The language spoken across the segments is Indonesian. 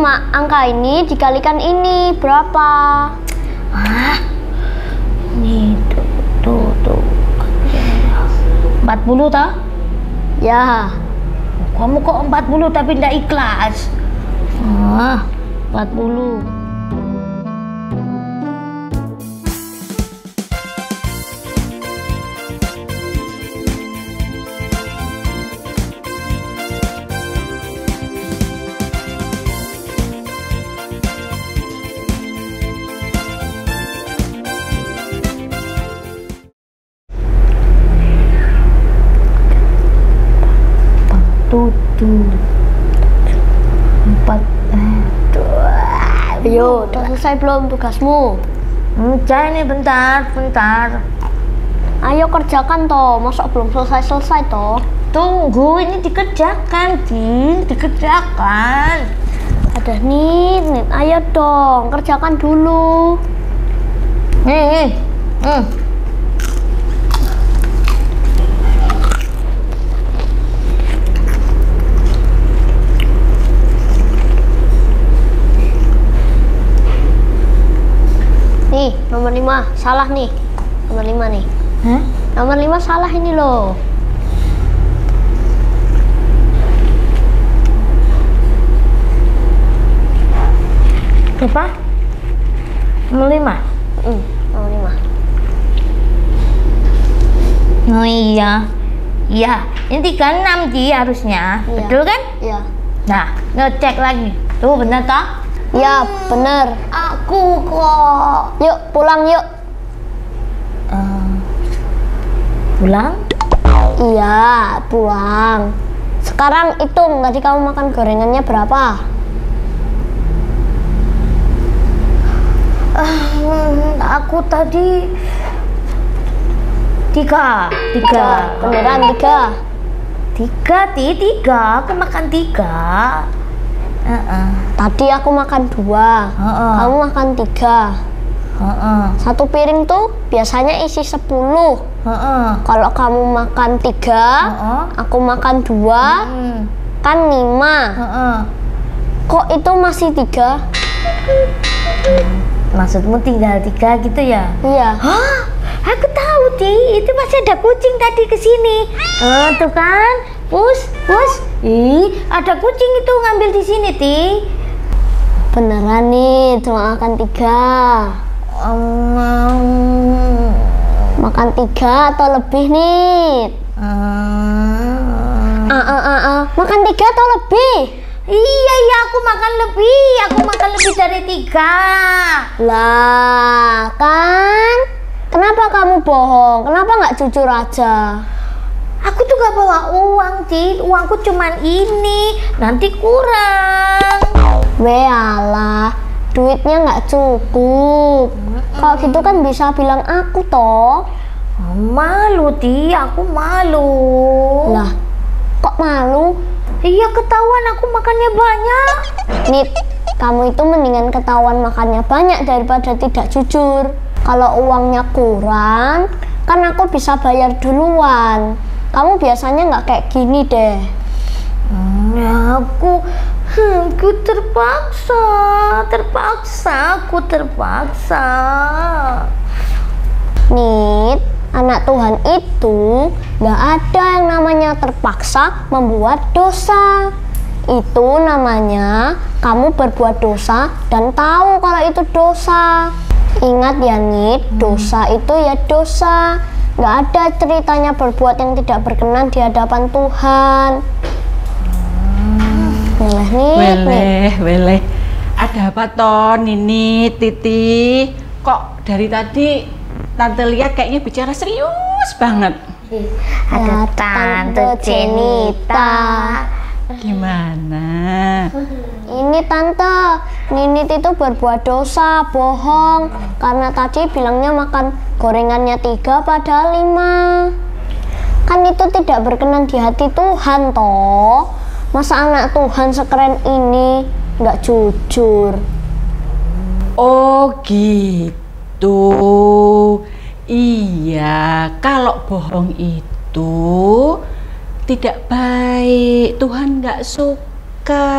sama angka ini dikalikan ini berapa? Ah, nih tuh 40 toh? Ya. Kamu kok 40 tapi tidak ikhlas? 40. Tujuh, 4, Ayo, udah selesai belum tugasmu? Udah ini bentar. Ayo kerjakan toh, masa belum selesai toh? Tunggu, ini dikerjakan, dikerjakan. Ada Nit, ayo dong, kerjakan dulu. Nih. Nih, nomor 5, salah nih. Nomor 5 nih. Hah? Nomor 5 salah ini loh. Berapa? Nomor 5? Nomor 5. Oh iya. Iya, ini 36 Ji harusnya. Iya. Betul kan? Iya. Nah, ngecek lagi. Tuh benar toh? Ya, bener. Aku kok. Yuk, pulang yuk. Pulang? Iya, pulang. Sekarang hitung, tadi kamu makan gorengannya berapa? Aku tadi 3. Beneran 3? 3. Aku makan 3. Tadi aku makan 2. Kamu makan 3. Satu piring tuh biasanya isi 10. Kalau kamu makan 3, aku makan 2, kan 5. Kok itu masih 3? Maksudmu tinggal 3 gitu ya? Iya. Hah? Aku tahu, Ti. Itu masih ada kucing tadi ke sini. Tuh kan? Pus. Ih, ada kucing itu ngambil di sini, Ti. Beneran nih, cuma makan 3. Makan 3 atau lebih nih? Makan 3 atau lebih? Iya, aku makan lebih dari 3. Lah, kan? Kenapa kamu bohong? Kenapa nggak jujur aja? Aku tuh gak bawa uang, Ci. Uangku cuman ini. Nanti kurang. Alah, duitnya nggak cukup. Kalau gitu kan bisa bilang aku toh. Malu, Ti. Aku malu. Lah, kok malu? Iya, ketahuan aku makannya banyak. Nit, kamu itu mendingan ketahuan makannya banyak daripada tidak jujur. Kalau uangnya kurang, kan aku bisa bayar duluan. Kamu biasanya nggak kayak gini deh. Aku terpaksa. Nit, anak Tuhan itu nggak ada yang namanya terpaksa membuat dosa. Itu namanya kamu berbuat dosa dan tahu kalau itu dosa. Ingat ya Nit, dosa itu ya dosa. Nggak ada ceritanya berbuat yang tidak berkenan di hadapan Tuhan. Weleh. Ada apa toh, Nini, Titi? Kok dari tadi Tante lihat kayaknya bicara serius banget. Ada Tante Cenita. Gimana? Ini Tante, Ninit itu berbuat dosa, bohong. Karena tadi bilangnya makan gorengannya 3 padahal 5. Kan itu tidak berkenan di hati Tuhan toh. Masa anak Tuhan sekeren ini nggak jujur? Oh gitu. Iya, kalau bohong itu tidak baik. Tuhan nggak suka.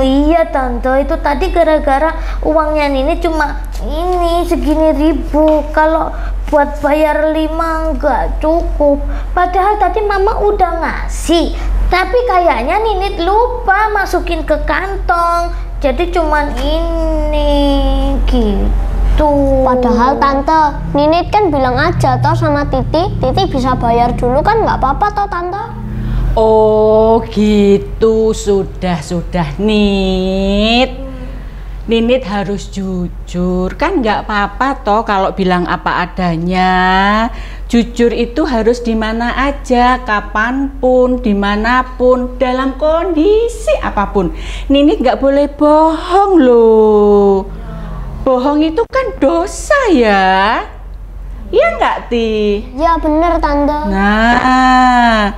Oh iya tante, itu tadi gara-gara uangnya Nini cuma ini segini ribu. Kalau buat bayar 5 nggak cukup. Padahal tadi mama udah ngasih, tapi kayaknya Nini lupa masukin ke kantong. Jadi cuman ini gitu. Padahal tante, Ninit kan bilang aja toh sama Titi bisa bayar dulu kan nggak apa-apa toh tante. Oh gitu, sudah Nit. Ninit harus jujur, kan nggak apa-apa toh kalau bilang apa adanya. Jujur itu harus di mana aja, kapanpun, dimanapun, dalam kondisi apapun. Ninit nggak boleh bohong loh. Bohong itu kan dosa ya. Iya nggak, Ti? Ya bener tante. Nah,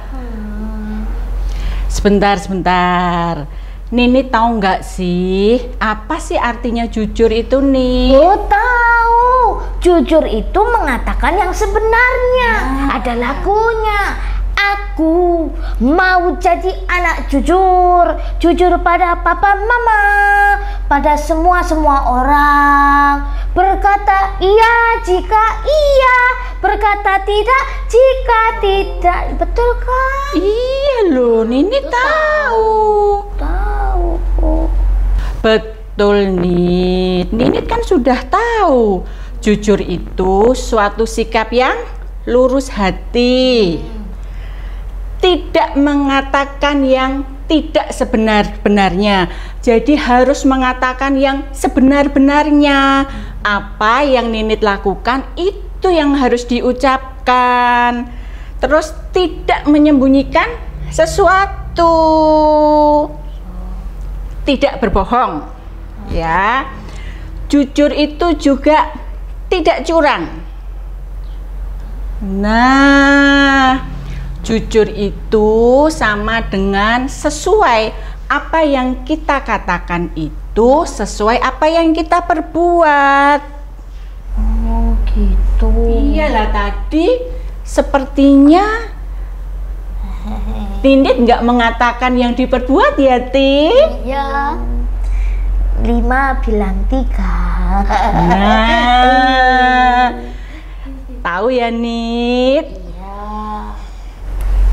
sebentar. Nini tahu nggak sih apa sih artinya jujur itu nih? Oh tahu, jujur itu mengatakan yang sebenarnya. Ada lagunya. Aku mau jadi anak jujur pada papa mama, pada semua orang. Berkata iya jika iya, berkata tidak jika tidak. Betul kan? Iya loh, Nini tahu. Betul nih, Ninit kan sudah tahu. Jujur itu suatu sikap yang lurus hati. Tidak mengatakan yang tidak sebenar-benarnya. Jadi harus mengatakan yang sebenar-benarnya. Apa yang Ninit lakukan itu yang harus diucapkan. Terus tidak menyembunyikan sesuatu. Tidak berbohong, ya. Jujur itu juga tidak curang. Nah, jujur itu sama dengan sesuai apa yang kita katakan itu sesuai apa yang kita perbuat. Oh gitu. Iyalah, tadi sepertinya Ninit nggak mengatakan yang diperbuat ya, Ti? Iya. 5 bilang 3. Nah, tahu ya, Nit? Iya.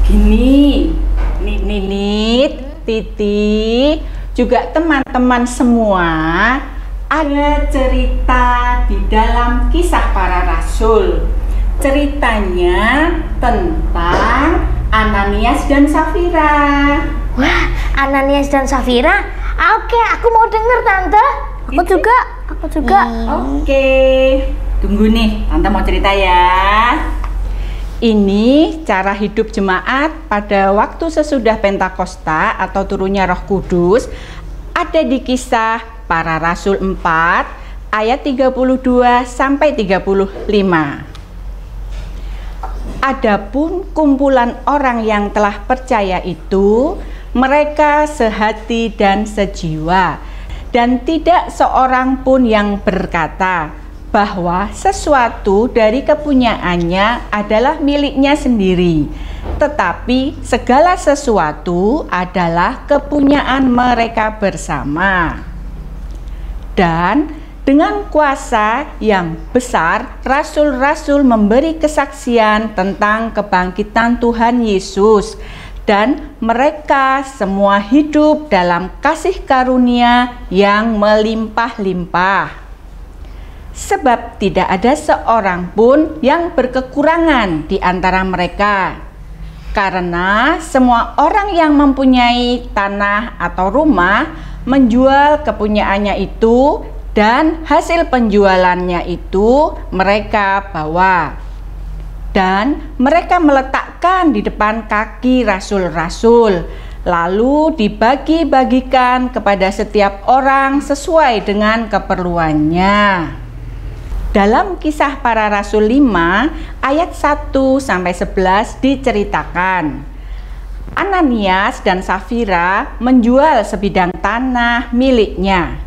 Gini, Nit, Titi, juga teman-teman semua, ada cerita di dalam Kisah Para Rasul. Ceritanya tentang Ananias dan Safira. Wah, Ananias dan Safira? Oke, aku mau denger tante. Aku juga. Oke, tunggu nih, tante mau cerita ya. Ini cara hidup jemaat pada waktu sesudah Pentakosta atau turunnya Roh Kudus. Ada di Kisah Para Rasul 4 ayat 32 sampai 35. Adapun kumpulan orang yang telah percaya itu, mereka sehati dan sejiwa, dan tidak seorang pun yang berkata bahwa sesuatu dari kepunyaannya adalah miliknya sendiri, tetapi segala sesuatu adalah kepunyaan mereka bersama. Dan dengan kuasa yang besar, rasul-rasul memberi kesaksian tentang kebangkitan Tuhan Yesus, dan mereka semua hidup dalam kasih karunia yang melimpah-limpah. Sebab tidak ada seorang pun yang berkekurangan di antara mereka, karena semua orang yang mempunyai tanah atau rumah menjual kepunyaannya itu, dan hasil penjualannya itu mereka bawa, dan mereka meletakkan di depan kaki rasul-rasul, lalu dibagi-bagikan kepada setiap orang sesuai dengan keperluannya. Dalam Kisah Para Rasul 5 ayat 1 sampai 11 diceritakan, Ananias dan Safira menjual sebidang tanah miliknya.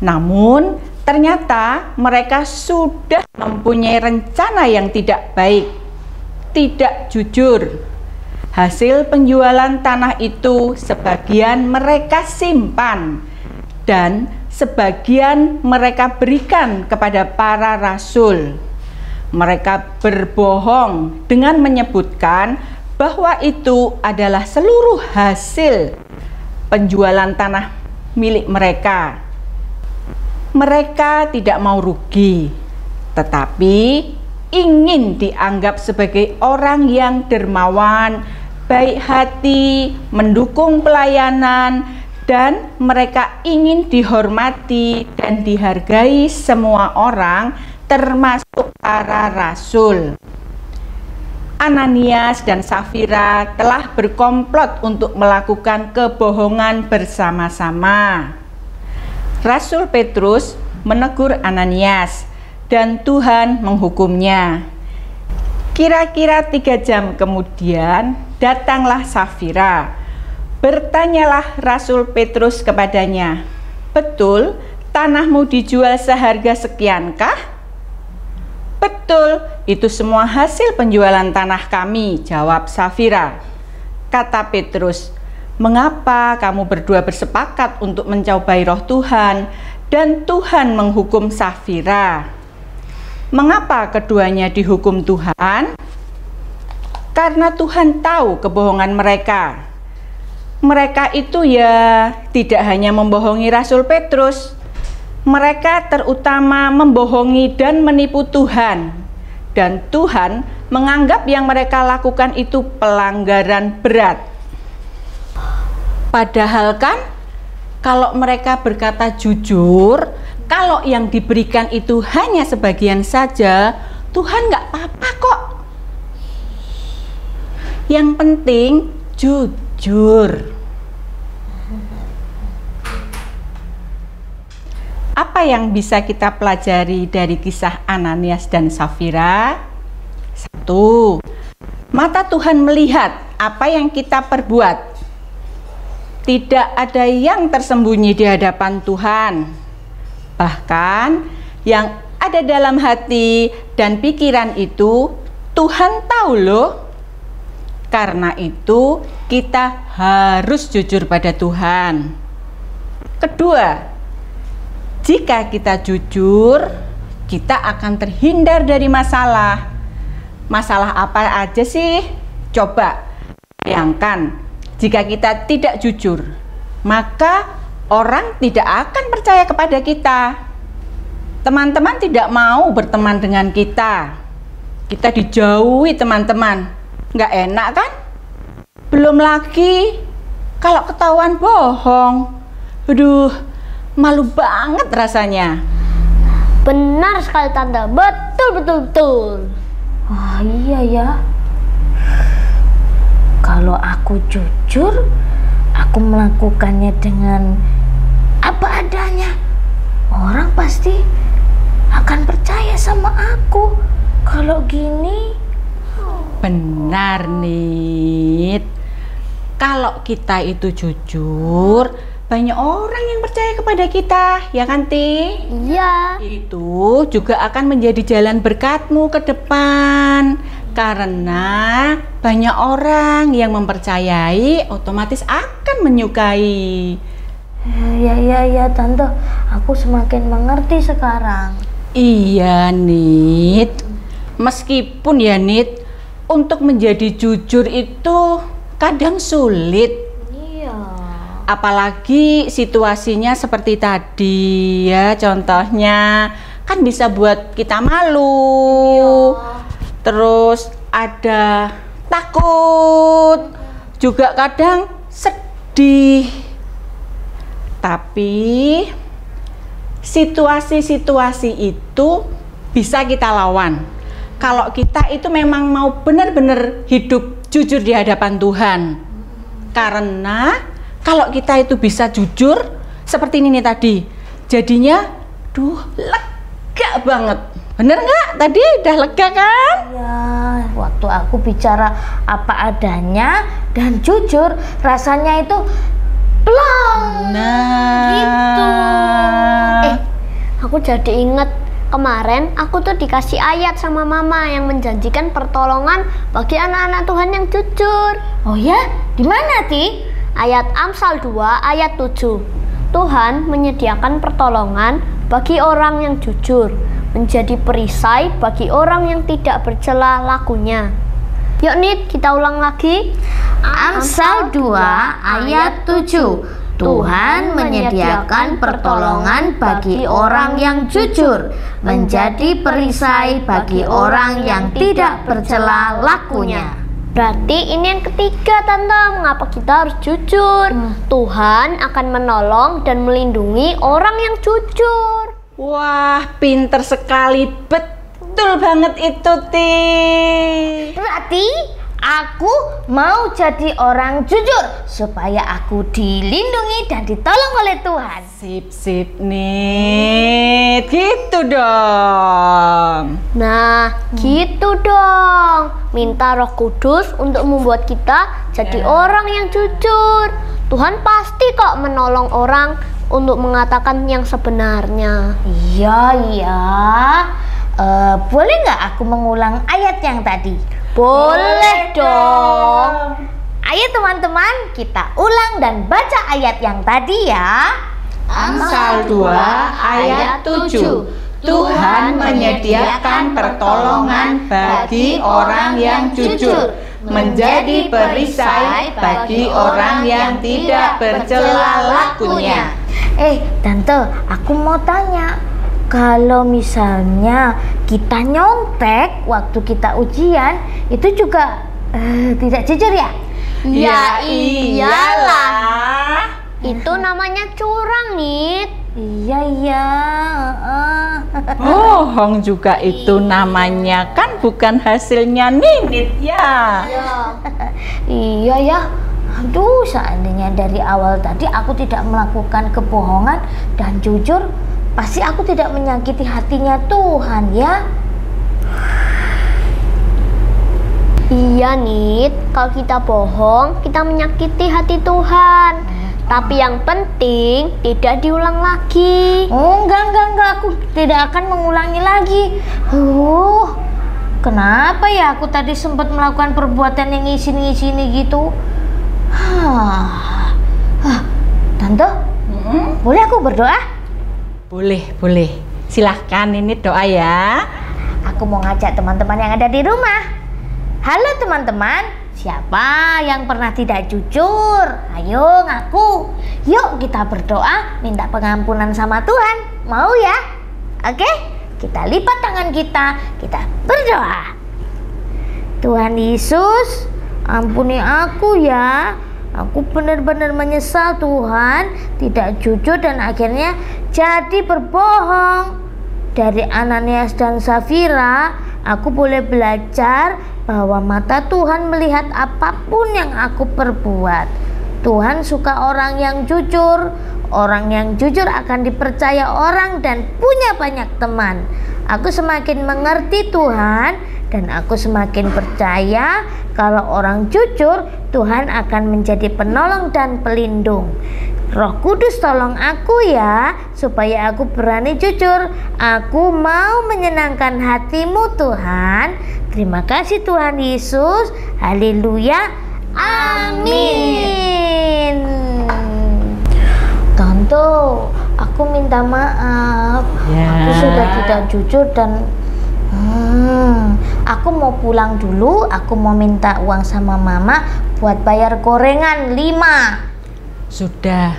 Namun ternyata mereka sudah mempunyai rencana yang tidak baik, tidak jujur. Hasil penjualan tanah itu sebagian mereka simpan dan sebagian mereka berikan kepada para rasul. Mereka berbohong dengan menyebutkan bahwa itu adalah seluruh hasil penjualan tanah milik mereka. Mereka tidak mau rugi, tetapi ingin dianggap sebagai orang yang dermawan, baik hati, mendukung pelayanan, dan mereka ingin dihormati dan dihargai semua orang, termasuk para rasul. Ananias dan Safira telah berkomplot untuk melakukan kebohongan bersama-sama. Rasul Petrus menegur Ananias dan Tuhan menghukumnya. Kira-kira 3 jam kemudian datanglah Safira. Bertanyalah Rasul Petrus kepadanya, "Betul tanahmu dijual seharga sekiankah?" "Betul, itu semua hasil penjualan tanah kami," jawab Safira. Kata Petrus, "Mengapa kamu berdua bersepakat untuk mencobai roh Tuhan dan Tuhan menghukum Safira?" Mengapa keduanya dihukum Tuhan? Karena Tuhan tahu kebohongan mereka. Mereka itu ya tidak hanya membohongi Rasul Petrus, mereka terutama membohongi dan menipu Tuhan. Dan Tuhan menganggap yang mereka lakukan itu pelanggaran berat. Padahal kan kalau mereka berkata jujur, kalau yang diberikan itu hanya sebagian saja, Tuhan nggak apa-apa kok. Yang penting jujur. Apa yang bisa kita pelajari dari kisah Ananias dan Safira? 1. Mata Tuhan melihat apa yang kita perbuat. Tidak ada yang tersembunyi di hadapan Tuhan. Bahkan yang ada dalam hati dan pikiran itu Tuhan tahu loh. Karena itu kita harus jujur pada Tuhan. Kedua, jika kita jujur, kita akan terhindar dari masalah. Masalah apa aja sih? Coba bayangkan, jika kita tidak jujur, maka orang tidak akan percaya kepada kita. Teman-teman tidak mau berteman dengan kita. Kita dijauhi teman-teman. Nggak enak kan? Belum lagi kalau ketahuan bohong. Aduh, malu banget rasanya. Benar sekali Tante, betul. Oh iya ya. Kalau aku jujur, aku melakukannya dengan apa adanya, orang pasti akan percaya sama aku. Kalau gini, benar Nit. Kalau kita itu jujur, banyak orang yang percaya kepada kita, ya kan Ti? iya. Itu juga akan menjadi jalan berkatmu ke depan. Karena banyak orang yang mempercayai, otomatis akan menyukai. Ya Tante, aku semakin mengerti sekarang. Iya Nit. Meskipun ya Nit, untuk menjadi jujur itu kadang sulit. Iya. Apalagi situasinya seperti tadi ya, contohnya kan bisa buat kita malu. Terus ada takut, juga kadang sedih. Tapi situasi-situasi itu bisa kita lawan. Kalau kita itu memang mau benar-benar hidup jujur di hadapan Tuhan. Karena kalau kita itu bisa jujur seperti ini nih tadi, jadinya lega banget. Bener nggak? Tadi udah lega kan? Ya, waktu aku bicara apa adanya dan jujur, rasanya itu plong. Nah, Gitu. Aku jadi inget Kemarin aku tuh dikasih ayat sama mama yang menjanjikan pertolongan bagi anak-anak Tuhan yang jujur. Oh ya? Di mana, Ti? Ayat Amsal 2 ayat 7. Tuhan menyediakan pertolongan bagi orang yang jujur, menjadi perisai bagi orang yang tidak bercela lakunya. Yuk Nit, kita ulang lagi. Amsal 2 ayat 7. Tuhan menyediakan pertolongan bagi orang yang jujur, menjadi perisai bagi orang yang tidak bercela lakunya. Berarti ini yang ketiga, Tante. Mengapa kita harus jujur? Tuhan akan menolong dan melindungi orang yang jujur. Wah, pinter sekali. Betul banget itu, Ti. Berarti aku mau jadi orang jujur supaya aku dilindungi dan ditolong oleh Tuhan. Sip Nit. Gitu dong. Nah, gitu dong. Minta Roh Kudus untuk membuat kita jadi orang yang jujur. Tuhan pasti kok menolong orang untuk mengatakan yang sebenarnya. Iya. Boleh nggak aku mengulang ayat yang tadi? Boleh dong. Ayo teman-teman, kita ulang dan baca ayat yang tadi ya. Amsal 2 ayat 7. Tuhan menyediakan pertolongan bagi orang yang jujur, menjadi perisai bagi orang yang tidak bercela lakunya. Tante, aku mau tanya. Kalau misalnya kita nyontek waktu kita ujian, itu juga tidak jujur ya? Ya iyalah. Itu namanya curang, Nit. Iya. Bohong juga itu namanya, kan bukan hasilnya Ninit ya. Iya ya. Aduh, seandainya dari awal tadi aku tidak melakukan kebohongan dan jujur, pasti aku tidak menyakiti hatinya Tuhan ya. Iya Nit, kalau kita bohong, kita menyakiti hati Tuhan. Tapi yang penting tidak diulang lagi. Oh enggak, aku tidak akan mengulangi lagi. Kenapa ya aku tadi sempat melakukan perbuatan yang ngisi-ngisi gitu? Tante, boleh aku berdoa? Boleh. Silahkan ini doa ya. Aku mau ngajak teman-teman yang ada di rumah. Halo teman-teman, siapa yang pernah tidak jujur? Ayo ngaku. Yuk kita berdoa minta pengampunan sama Tuhan. Mau ya? Oke? Kita lipat tangan kita berdoa. Tuhan Yesus, ampuni aku ya. Aku benar-benar menyesal Tuhan, tidak jujur dan akhirnya jadi berbohong. Dari Ananias dan Safira, aku boleh belajar bahwa mata Tuhan melihat apapun yang aku perbuat. Tuhan suka orang yang jujur. Orang yang jujur akan dipercaya orang dan punya banyak teman. Aku semakin mengerti Tuhan dan aku semakin percaya kalau orang jujur, Tuhan akan menjadi penolong dan pelindung. Roh Kudus tolong aku ya, supaya aku berani jujur. Aku mau menyenangkan hati-Mu Tuhan. Terima kasih Tuhan Yesus. Haleluya. Amin. Tante, aku minta maaf. Ya. Aku sudah tidak jujur dan aku mau pulang dulu. Aku mau minta uang sama mama buat bayar gorengan 5. Sudah.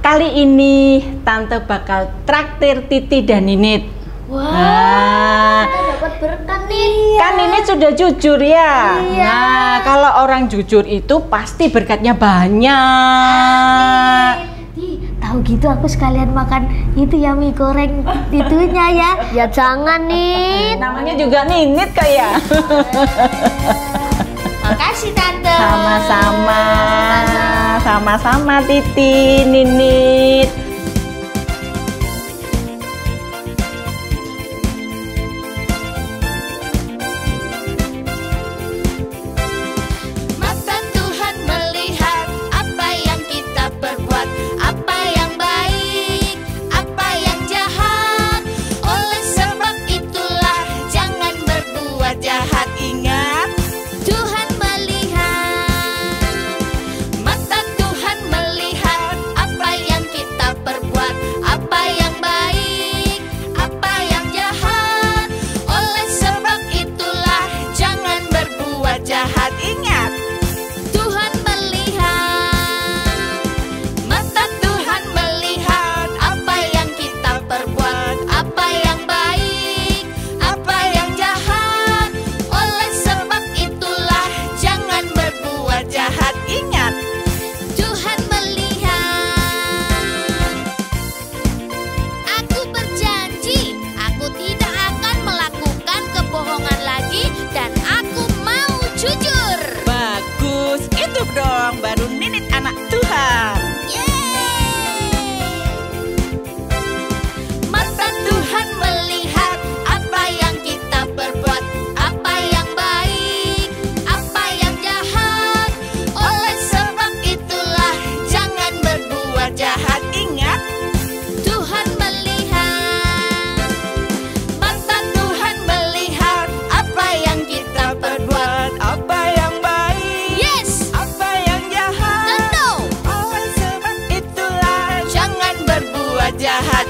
Kali ini Tante bakal traktir Titi dan Ninit. Wah, dapat berkat nih. Kan Ninit sudah jujur ya. Iya. Nah, kalau orang jujur itu pasti berkatnya banyak. Tahu gitu aku sekalian makan itu ya mie goreng itunya ya. Ya jangan nih. Namanya juga Ninit kayak. Makasih Tante. Sama-sama Titi, Ninit. Mata Tuhan melihat apa yang kita perbuat, apa yang baik, apa yang jahat.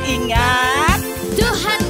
ingat Tuhan